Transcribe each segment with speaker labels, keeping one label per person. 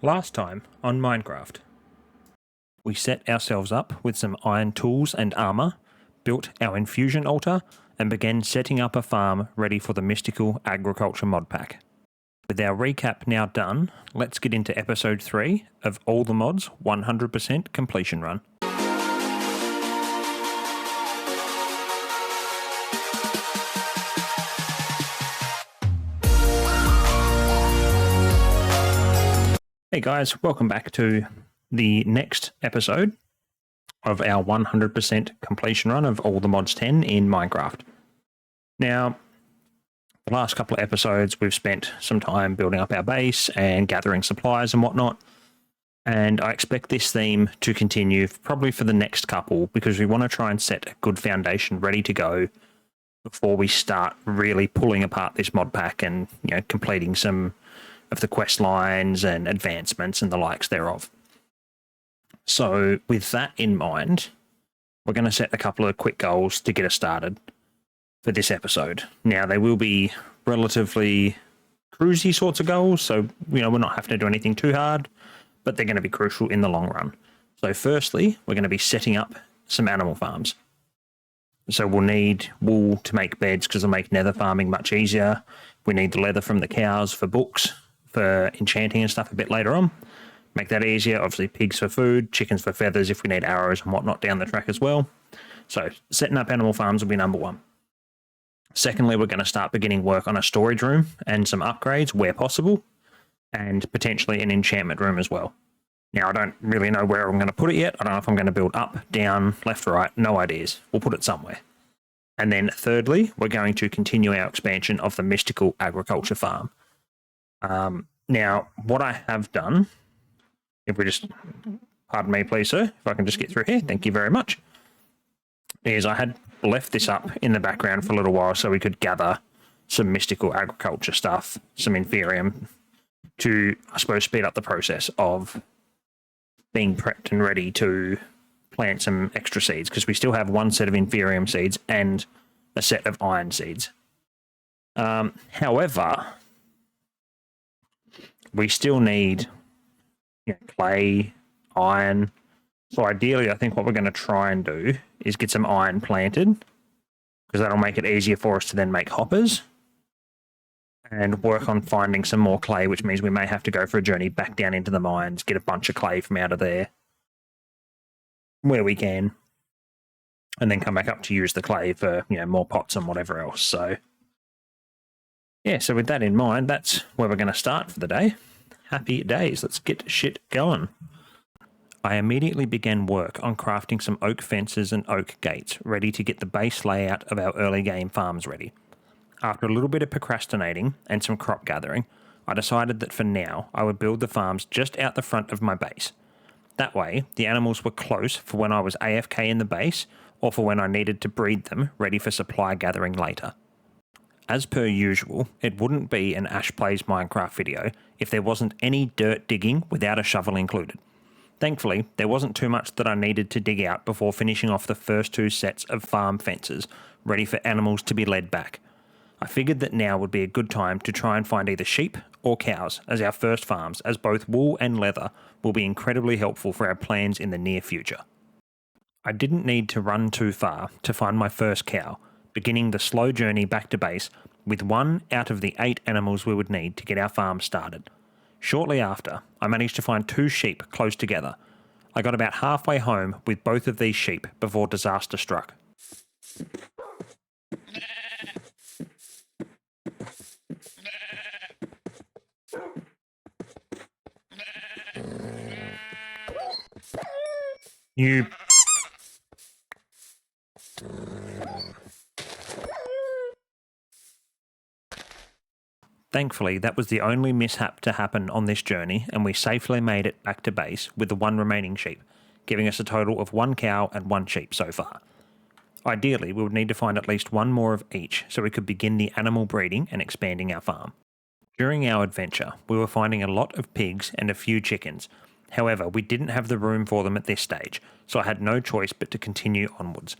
Speaker 1: Last time on Minecraft, we set ourselves up with some iron tools and armour, built our Infusion Altar, and began setting up a farm ready for the mystical agriculture mod pack. With our recap now done, let's get into episode 3 of All the Mods 100% completion run. Hey guys, welcome back to the next episode of our 100% completion run of All the Mods 10 in Minecraft. Now, the last couple of episodes we've spent some time building up our base and gathering supplies and whatnot, and I expect this theme to continue probably for the next couple because we want to try and set a good foundation ready to go before we start really pulling apart this mod pack and, you know, completing some of the quest lines and advancements and the likes thereof. So with that in mind, we're going to set a couple of quick goals to get us started for this episode. Now, they will be relatively cruisy sorts of goals, so, you know, we're not having to do anything too hard, but they're going to be crucial in the long run. So firstly, we're going to be setting up some animal farms. So we'll need wool to make beds because it'll make nether farming much easier. We need the leather from the cows for books, for enchanting and stuff a bit later on. Make that easier. Obviously pigs for food, chickens for feathers if we need arrows and whatnot down the track as well. So setting up animal farms will be number one. Secondly, we're going to start beginning work on a storage room and some upgrades where possible, and potentially an enchantment room as well. Now, I don't really know where I'm going to put it yet. I don't know if I'm going to build up, down, left, right, no ideas. We'll put it somewhere. And then thirdly, we're going to continue our expansion of the mystical agriculture farm. Now, what I have done, if we just, pardon me please sir, if I can just get through here, thank you very much, is I had left this up in the background for a little while so we could gather some mystical agriculture stuff, some Inferium, to, I suppose, speed up the process of being prepped and ready to plant some extra seeds, because we still have one set of Inferium seeds and a set of iron seeds. However, we still need, you know, clay, iron. So ideally, I think what we're going to try and do is get some iron planted, because that'll make it easier for us to then make hoppers, and work on finding some more clay, which means we may have to go for a journey back down into the mines, get a bunch of clay from out of there where we can, and then come back up to use the clay for, you know, more pots and whatever else. So yeah, so with that in mind, that's where we're going to start for the day. Happy days. Let's get shit going. I immediately began work on crafting some oak fences and oak gates, ready to get the base layout of our early game farms ready. After a little bit of procrastinating and some crop gathering, I decided that for now I would build the farms just out the front of my base. That way, the animals were close for when I was AFK in the base, or for when I needed to breed them, ready for supply gathering later. As per usual, it wouldn't be an Ash Plays Minecraft video if there wasn't any dirt digging without a shovel included. Thankfully, there wasn't too much that I needed to dig out before finishing off the first two sets of farm fences, ready for animals to be led back. I figured that now would be a good time to try and find either sheep or cows as our first farms, as both wool and leather will be incredibly helpful for our plans in the near future. I didn't need to run too far to find my first cow, beginning the slow journey back to base with one out of the 8 animals we would need to get our farm started. Shortly after, I managed to find 2 sheep close together. I got about halfway home with both of these sheep before disaster struck. You... Thankfully, that was the only mishap to happen on this journey, and we safely made it back to base with the 1 remaining sheep, giving us a total of 1 cow and 1 sheep so far. Ideally, we would need to find at least 1 more of each so we could begin the animal breeding and expanding our farm. During our adventure, we were finding a lot of pigs and a few chickens. However, we didn't have the room for them at this stage, so I had no choice but to continue onwards.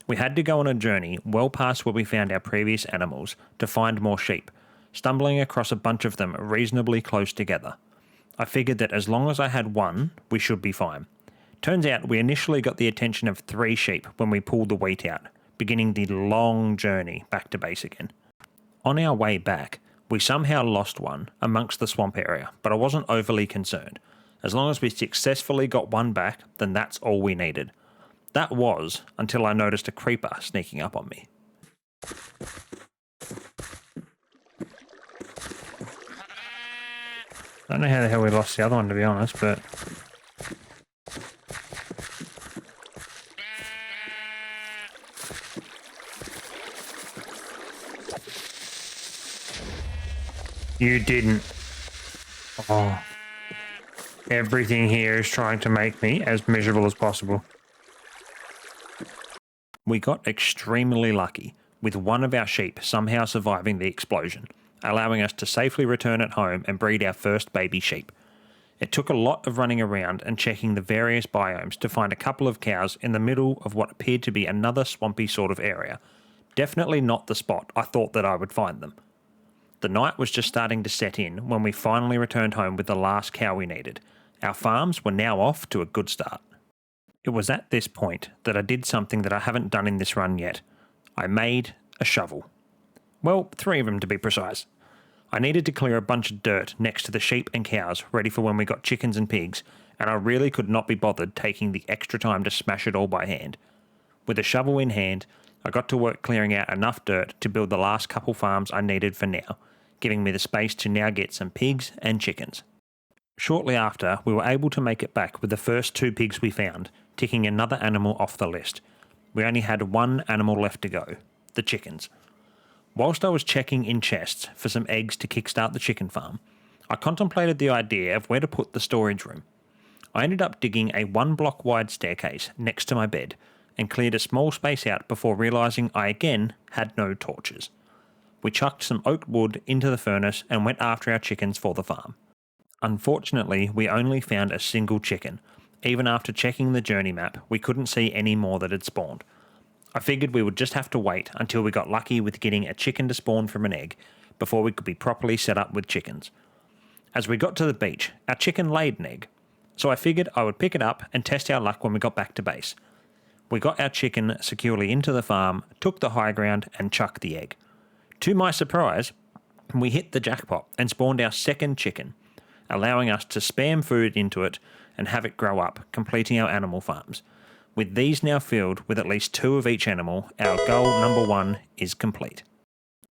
Speaker 1: We had to go on a journey well past where we found our previous animals to find more sheep, stumbling across a bunch of them reasonably close together. I figured that as long as I had one, we should be fine. Turns out we initially got the attention of 3 sheep when we pulled the wheat out, beginning the long journey back to base again. On our way back, we somehow lost one amongst the swamp area, but I wasn't overly concerned. As long as we successfully got one back, then that's all we needed. That was until I noticed a creeper sneaking up on me. I don't know how the hell we lost the other one, to be honest, but... You didn't. Oh. Everything here is trying to make me as miserable as possible. We got extremely lucky, with one of our sheep somehow surviving the explosion, allowing us to safely return at home and breed our first baby sheep. It took a lot of running around and checking the various biomes to find a couple of cows in the middle of what appeared to be another swampy sort of area. Definitely not the spot I thought that I would find them. The night was just starting to set in when we finally returned home with the last cow we needed. Our farms were now off to a good start. It was at this point that I did something that I haven't done in this run yet. I made a shovel. Well, 3 of them to be precise. I needed to clear a bunch of dirt next to the sheep and cows ready for when we got chickens and pigs, and I really could not be bothered taking the extra time to smash it all by hand. With a shovel in hand, I got to work clearing out enough dirt to build the last couple farms I needed for now, giving me the space to now get some pigs and chickens. Shortly after, we were able to make it back with the first 2 pigs we found, ticking another animal off the list. We only had 1 animal left to go, the chickens. Whilst I was checking in chests for some eggs to kickstart the chicken farm, I contemplated the idea of where to put the storage room. I ended up digging a 1-block wide staircase next to my bed and cleared a small space out before realising I again had no torches. We chucked some oak wood into the furnace and went after our chickens for the farm. Unfortunately, we only found a single chicken. Even after checking the journey map, we couldn't see any more that had spawned. I figured we would just have to wait until we got lucky with getting a chicken to spawn from an egg before we could be properly set up with chickens. As we got to the beach, our chicken laid an egg, so I figured I would pick it up and test our luck when we got back to base. We got our chicken securely into the farm, took the high ground and chucked the egg. To my surprise, we hit the jackpot and spawned our second chicken, allowing us to spam food into it and have it grow up, completing our animal farms. With these now filled with at least 2 of each animal, our goal number 1 is complete.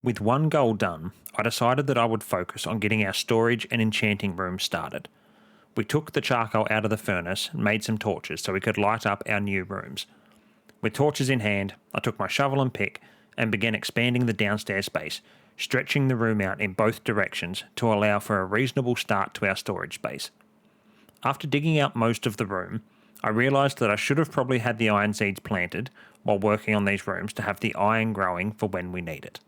Speaker 1: With 1 goal done, I decided that I would focus on getting our storage and enchanting room started. We took the charcoal out of the furnace and made some torches so we could light up our new rooms. With torches in hand, I took my shovel and pick and began expanding the downstairs space, stretching the room out in both directions to allow for a reasonable start to our storage space. After digging out most of the room, I realised that I should have probably had the iron seeds planted while working on these rooms to have the iron growing for when we need it.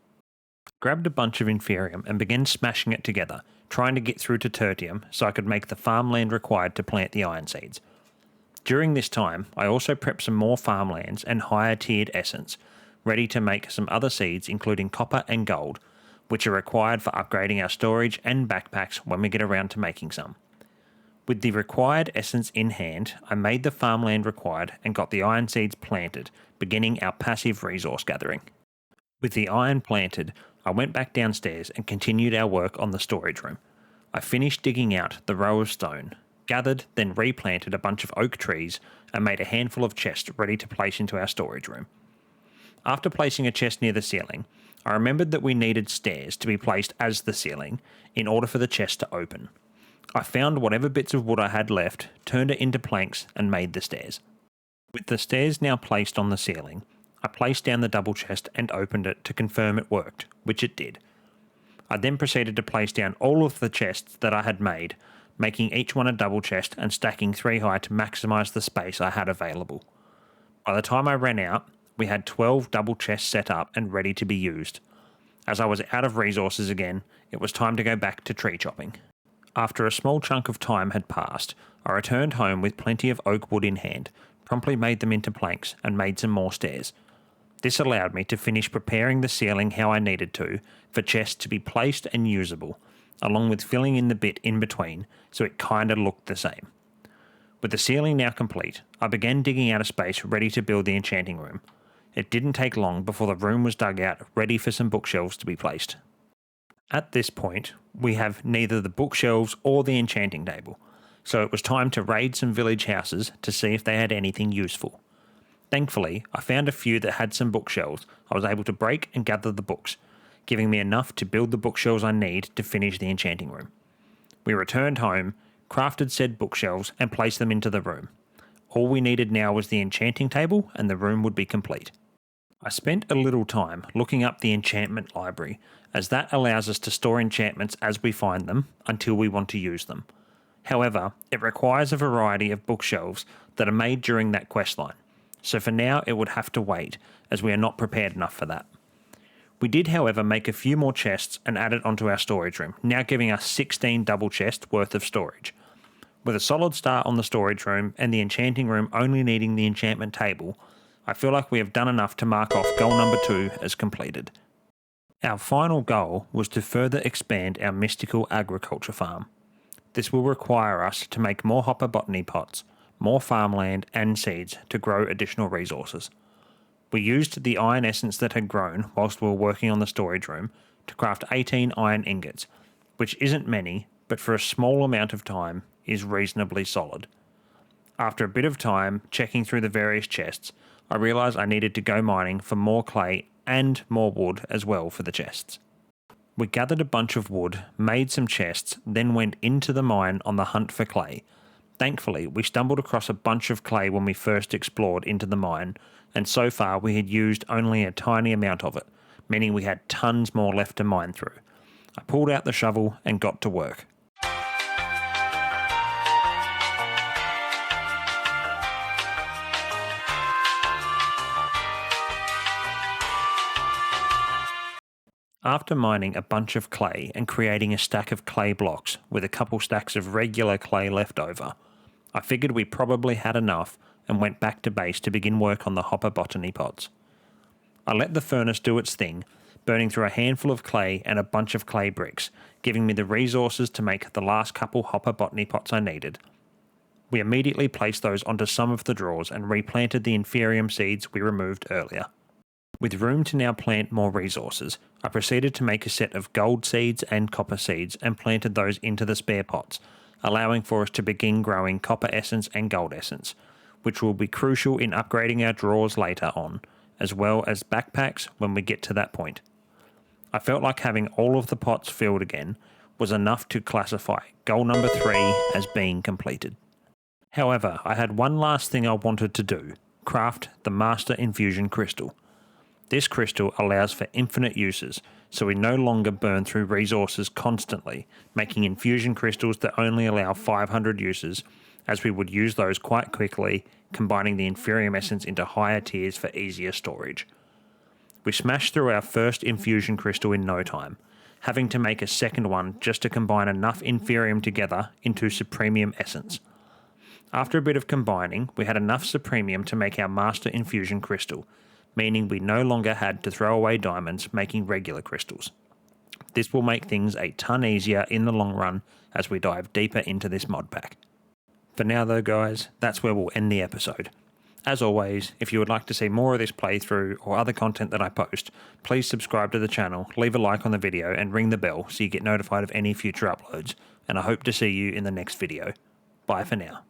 Speaker 1: Grabbed a bunch of inferium and began smashing it together, trying to get through to tertium so I could make the farmland required to plant the iron seeds. During this time, I also prepped some more farmlands and higher tiered essence, ready to make some other seeds including copper and gold, which are required for upgrading our storage and backpacks when we get around to making some. With the required essence in hand, I made the farmland required and got the iron seeds planted, beginning our passive resource gathering. With the iron planted, I went back downstairs and continued our work on the storage room. I finished digging out the row of stone, gathered then replanted a bunch of oak trees and made a handful of chests ready to place into our storage room. After placing a chest near the ceiling, I remembered that we needed stairs to be placed as the ceiling in order for the chest to open. I found whatever bits of wood I had left, turned it into planks and made the stairs. With the stairs now placed on the ceiling, I placed down the double chest and opened it to confirm it worked, which it did. I then proceeded to place down all of the chests that I had made, making each one a double chest and stacking 3 high to maximise the space I had available. By the time I ran out, we had 12 double chests set up and ready to be used. As I was out of resources again, it was time to go back to tree chopping. After a small chunk of time had passed, I returned home with plenty of oak wood in hand, promptly made them into planks and made some more stairs. This allowed me to finish preparing the ceiling how I needed to, for chests to be placed and usable, along with filling in the bit in between so it kinda looked the same. With the ceiling now complete, I began digging out a space ready to build the enchanting room. It didn't take long before the room was dug out, ready for some bookshelves to be placed. At this point, we have neither the bookshelves or the enchanting table, so it was time to raid some village houses to see if they had anything useful. Thankfully, I found a few that had some bookshelves I was able to break and gather the books, giving me enough to build the bookshelves I need to finish the enchanting room. We returned home, crafted said bookshelves, and placed them into the room. All we needed now was the enchanting table and the room would be complete. I spent a little time looking up the enchantment library, as that allows us to store enchantments as we find them until we want to use them. However, it requires a variety of bookshelves that are made during that questline, so for now it would have to wait, as we are not prepared enough for that. We did, however, make a few more chests and add it onto our storage room, now giving us 16 double chests worth of storage. With a solid start on the storage room and the enchanting room only needing the enchantment table, I feel like we have done enough to mark off goal number 2 as completed. Our final goal was to further expand our mystical agriculture farm. This will require us to make more hopper botany pots, more farmland and seeds to grow additional resources. We used the iron essence that had grown whilst we were working on the storage room to craft 18 iron ingots, which isn't many, but for a small amount of time is reasonably solid. After a bit of time checking through the various chests, I realised I needed to go mining for more clay and more wood as well for the chests. We gathered a bunch of wood, made some chests, then went into the mine on the hunt for clay. Thankfully, we stumbled across a bunch of clay when we first explored into the mine, and so far we had used only a tiny amount of it, meaning we had tons more left to mine through. I pulled out the shovel and got to work. After mining a bunch of clay and creating a stack of clay blocks with a couple stacks of regular clay left over, I figured we probably had enough and went back to base to begin work on the hopper botany pots. I let the furnace do its thing, burning through a handful of clay and a bunch of clay bricks, giving me the resources to make the last couple hopper botany pots I needed. We immediately placed those onto some of the drawers and replanted the inferium seeds we removed earlier. With room to now plant more resources, I proceeded to make a set of gold seeds and copper seeds and planted those into the spare pots, allowing for us to begin growing copper essence and gold essence, which will be crucial in upgrading our drawers later on, as well as backpacks when we get to that point. I felt like having all of the pots filled again was enough to classify goal number 3 as being completed. However, I had one last thing I wanted to do: craft the Master Infusion Crystal. This crystal allows for infinite uses, so we no longer burn through resources constantly, making infusion crystals that only allow 500 uses, as we would use those quite quickly, combining the inferium essence into higher tiers for easier storage. We smashed through our first infusion crystal in no time, having to make a second one just to combine enough inferium together into supremium essence. After a bit of combining, we had enough supremium to make our master infusion crystal, meaning we no longer had to throw away diamonds making regular crystals. This will make things a ton easier in the long run as we dive deeper into this mod pack. For now though guys, that's where we'll end the episode. As always, if you would like to see more of this playthrough or other content that I post, please subscribe to the channel, leave a like on the video and ring the bell so you get notified of any future uploads, and I hope to see you in the next video. Bye for now.